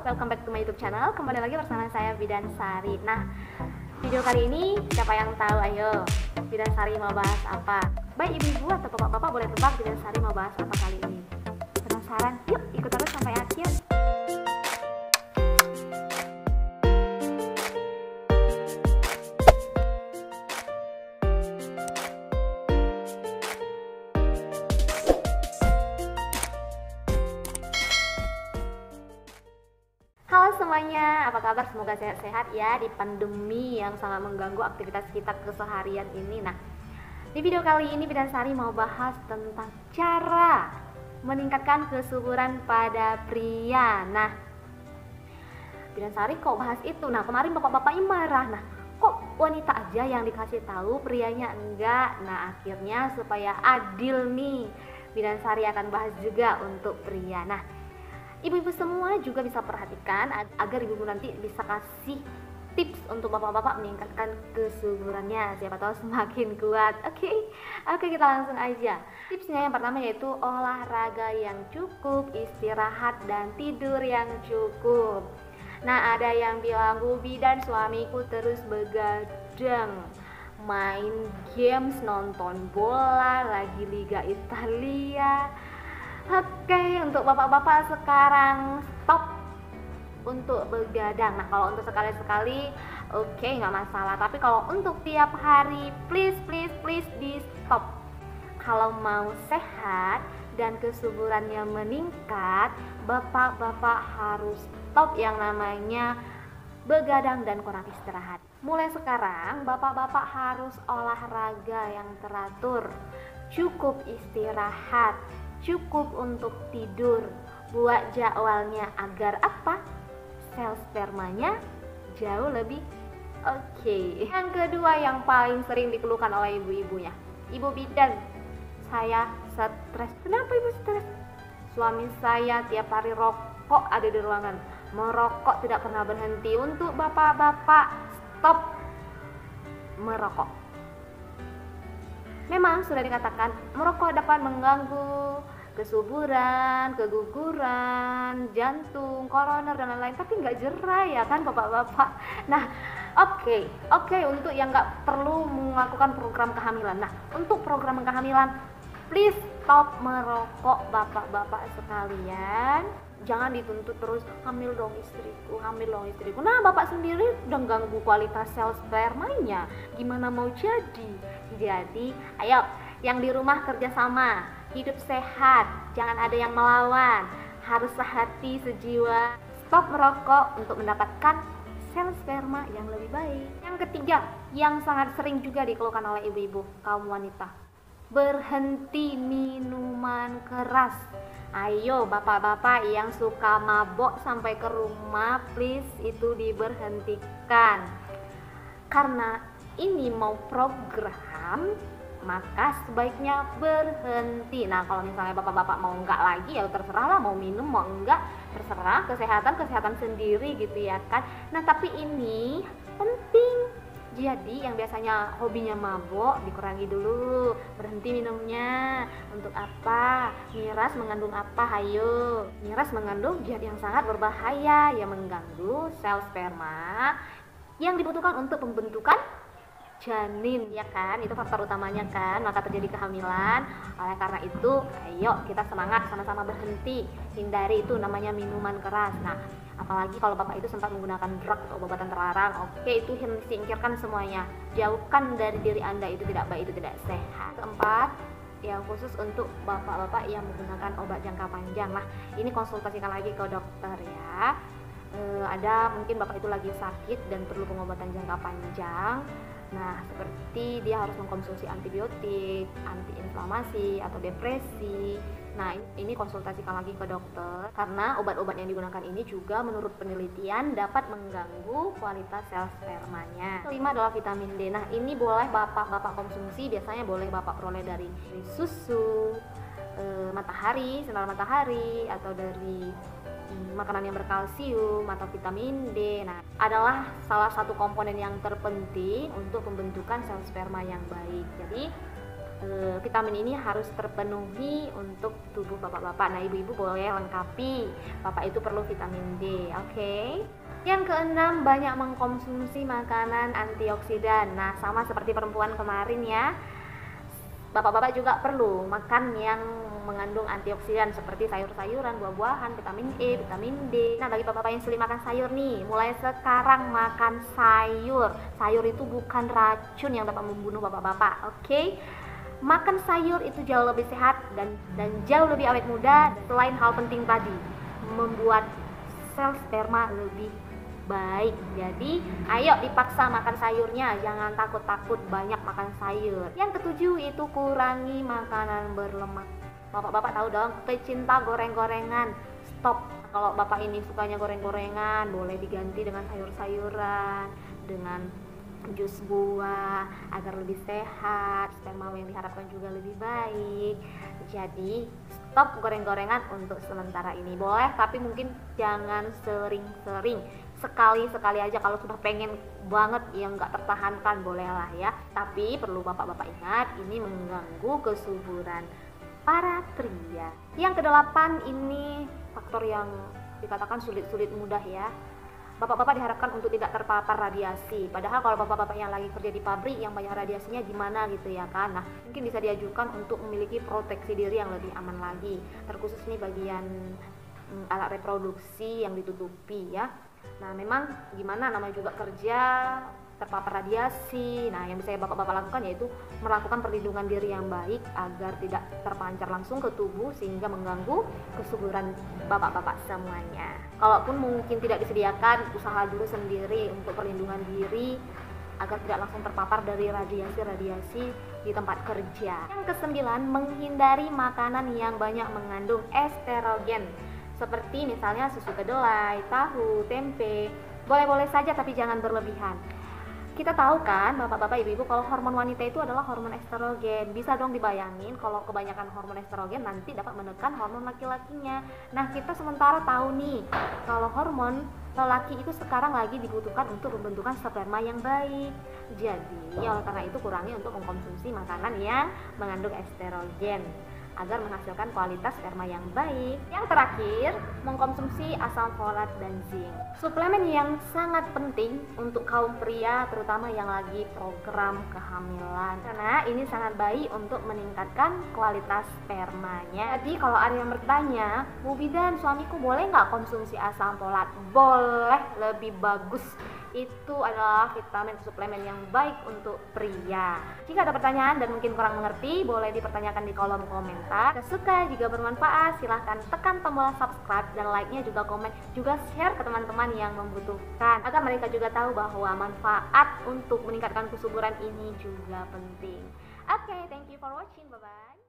welcome back to my YouTube channel. Kembali lagi bersama saya Bidan Sari. Nah, video kali ini siapa yang tahu? Ayo, Bidan Sari mau bahas apa? Baik ibu-ibu atau bapak-bapak boleh tebak Bidan Sari mau bahas apa kali ini. Penasaran? Yuk ikut terus sampai akhir. Halo semuanya, apa kabar? Semoga sehat-sehat ya di pandemi yang sangat mengganggu aktivitas kita keseharian ini. Nah, di video kali ini Bidan Sari mau bahas tentang cara meningkatkan kesuburan pada pria. Nah, Bidan Sari kok bahas itu? Nah, kemarin bapak-bapaknya marah. Nah, kok wanita aja yang dikasih tahu, prianya enggak? Nah, akhirnya supaya adil nih, Bidan Sari akan bahas juga untuk pria. Nah, ibu-ibu semua juga bisa perhatikan agar ibu-ibu nanti bisa kasih tips untuk bapak-bapak meningkatkan kesuburannya. Siapa tahu semakin kuat. Oke, kita langsung aja. Tipsnya yang pertama yaitu olahraga yang cukup, istirahat dan tidur yang cukup. Nah, ada yang bilang, Bu Bidan, suamiku terus begadang, main games, nonton bola, lagi Liga Italia. Oke, untuk bapak-bapak sekarang stop untuk begadang. Nah, kalau untuk sekali-sekali oke, nggak masalah. Tapi kalau untuk tiap hari, please di stop. Kalau mau sehat dan kesuburannya meningkat, bapak-bapak harus stop yang namanya begadang dan kurang istirahat. Mulai sekarang, bapak-bapak harus olahraga yang teratur, cukup istirahat, cukup untuk tidur. Buat jadwalnya agar apa? Sel spermanya jauh lebih oke. Yang kedua yang paling sering dikeluhkan oleh ibu-ibunya, Ibu Bidan, saya stres. Kenapa ibu stres? Suami saya tiap hari rokok ada di ruangan, merokok tidak pernah berhenti. Untuk bapak-bapak, stop merokok. Memang sudah dikatakan merokok dapat mengganggu kesuburan, keguguran, jantung, koroner dan lain-lain, tapi nggak jerah ya kan bapak-bapak. Nah, oke, untuk yang nggak perlu melakukan program kehamilan. Nah, untuk program kehamilan, please stop merokok bapak-bapak sekalian. Jangan dituntut terus, hamil dong istriku. Nah, bapak sendiri udah ganggu kualitas sel spermanya, gimana mau jadi? Jadi, ayo yang di rumah kerjasama, hidup sehat, jangan ada yang melawan, harus sehati sejiwa. Stop merokok untuk mendapatkan sel sperma yang lebih baik. Yang ketiga, yang sangat sering juga dikeluhkan oleh ibu-ibu kaum wanita, berhenti minuman keras. Ayo bapak-bapak yang suka mabok sampai ke rumah, please itu diberhentikan. Karena ini mau program, maka sebaiknya berhenti. Nah, kalau misalnya bapak-bapak mau enggak lagi, ya terserah lah, mau minum mau enggak, terserah, kesehatan sendiri gitu ya kan. Nah, tapi ini penting. Jadi yang biasanya hobinya mabok dikurangi dulu, berhenti minumnya. Untuk apa? Miras mengandung apa? Hayo, miras mengandung zat yang sangat berbahaya yang mengganggu sel sperma yang dibutuhkan untuk pembentukan janin, ya kan? Itu faktor utamanya kan, maka terjadi kehamilan. Oleh karena itu, ayo kita semangat sama-sama berhenti, hindari itu namanya minuman keras. Nah, apalagi kalau bapak itu sempat menggunakan drug atau obat-obatan terlarang, oke, itu singkirkan semuanya, jauhkan dari diri Anda, itu tidak baik, itu tidak sehat. Keempat, yang khusus untuk bapak-bapak yang menggunakan obat jangka panjang. Nah, ini konsultasikan lagi ke dokter ya. Ada mungkin bapak itu lagi sakit dan perlu pengobatan jangka panjang. Nah, seperti dia harus mengkonsumsi antibiotik, antiinflamasi atau depresi. Nah, ini konsultasikan lagi ke dokter karena obat-obat yang digunakan ini juga menurut penelitian dapat mengganggu kualitas sel spermanya. Kelima adalah vitamin D. Nah, ini boleh bapak-bapak konsumsi, biasanya boleh bapak peroleh dari susu, matahari, sinar matahari, atau dari makanan yang berkalsium atau vitamin D. Nah, adalah salah satu komponen yang terpenting untuk pembentukan sel sperma yang baik. Jadi vitamin ini harus terpenuhi untuk tubuh bapak-bapak. Nah, ibu-ibu boleh lengkapi, bapak itu perlu vitamin D, oke? Yang keenam, banyak mengkonsumsi makanan antioksidan. Nah, sama seperti perempuan kemarin ya, bapak-bapak juga perlu makan yang mengandung antioksidan seperti sayur-sayuran, buah-buahan, vitamin E, vitamin D. Nah, bagi bapak-bapak yang sulit makan sayur nih, mulai sekarang makan sayur. Sayur itu bukan racun yang dapat membunuh bapak-bapak, oke? Makan sayur itu jauh lebih sehat dan jauh lebih awet muda. Selain hal penting tadi, membuat sel sperma lebih baik. Jadi ayo dipaksa makan sayurnya, jangan takut-takut banyak makan sayur. Yang ketujuh itu kurangi makanan berlemak. Bapak-bapak tahu dong, pecinta goreng-gorengan, stop. Kalau bapak ini sukanya goreng-gorengan, boleh diganti dengan sayur-sayuran, dengan jus buah agar lebih sehat, sperma yang diharapkan juga lebih baik. Jadi stop goreng-gorengan untuk sementara ini, boleh, tapi mungkin jangan sering-sering, sekali-sekali aja. Kalau sudah pengen banget yang nggak tertahankan bolehlah ya, tapi perlu bapak-bapak ingat, ini mengganggu kesuburan para pria. Yang kedelapan ini faktor yang dikatakan sulit-sulit mudah ya. Bapak-bapak diharapkan untuk tidak terpapar radiasi. Padahal kalau bapak-bapak yang lagi kerja di pabrik yang banyak radiasinya gimana gitu ya kan. Nah, mungkin bisa diajukan untuk memiliki proteksi diri yang lebih aman lagi. Terkhusus nih bagian alat reproduksi yang ditutupi ya. Nah, memang gimana, namanya juga kerja terpapar radiasi. Nah, yang bisa bapak-bapak lakukan yaitu melakukan perlindungan diri yang baik agar tidak terpancar langsung ke tubuh sehingga mengganggu kesuburan bapak-bapak semuanya. Kalaupun mungkin tidak disediakan, usaha dulu sendiri untuk perlindungan diri agar tidak langsung terpapar dari radiasi-radiasi di tempat kerja. Yang kesembilan, menghindari makanan yang banyak mengandung estrogen seperti misalnya susu kedelai, tahu, tempe. Boleh-boleh saja tapi jangan berlebihan. Kita tahu kan bapak-bapak, ibu-ibu, kalau hormon wanita itu adalah hormon estrogen. Bisa dong dibayangin kalau kebanyakan hormon estrogen nanti dapat menekan hormon laki-lakinya. Nah, kita sementara tahu nih kalau hormon lelaki itu sekarang lagi dibutuhkan untuk pembentukan sperma yang baik. Jadi oleh karena itu kurangi untuk mengkonsumsi makanan yang mengandung estrogen agar menghasilkan kualitas sperma yang baik. Yang terakhir, mengkonsumsi asam folat dan zinc. Suplemen yang sangat penting untuk kaum pria, terutama yang lagi program kehamilan. Karena ini sangat baik untuk meningkatkan kualitas spermanya. Jadi kalau ada yang bertanya, Bu Bidan, suamiku boleh nggak konsumsi asam folat? Boleh, lebih bagus. Itu adalah vitamin suplemen yang baik untuk pria. Jika ada pertanyaan dan mungkin kurang mengerti, boleh dipertanyakan di kolom komentar. Jika suka, jika bermanfaat, silahkan tekan tombol subscribe dan like-nya, juga komen, juga share ke teman-teman yang membutuhkan agar mereka juga tahu bahwa manfaat untuk meningkatkan kesuburan ini juga penting. Oke, thank you for watching, bye-bye.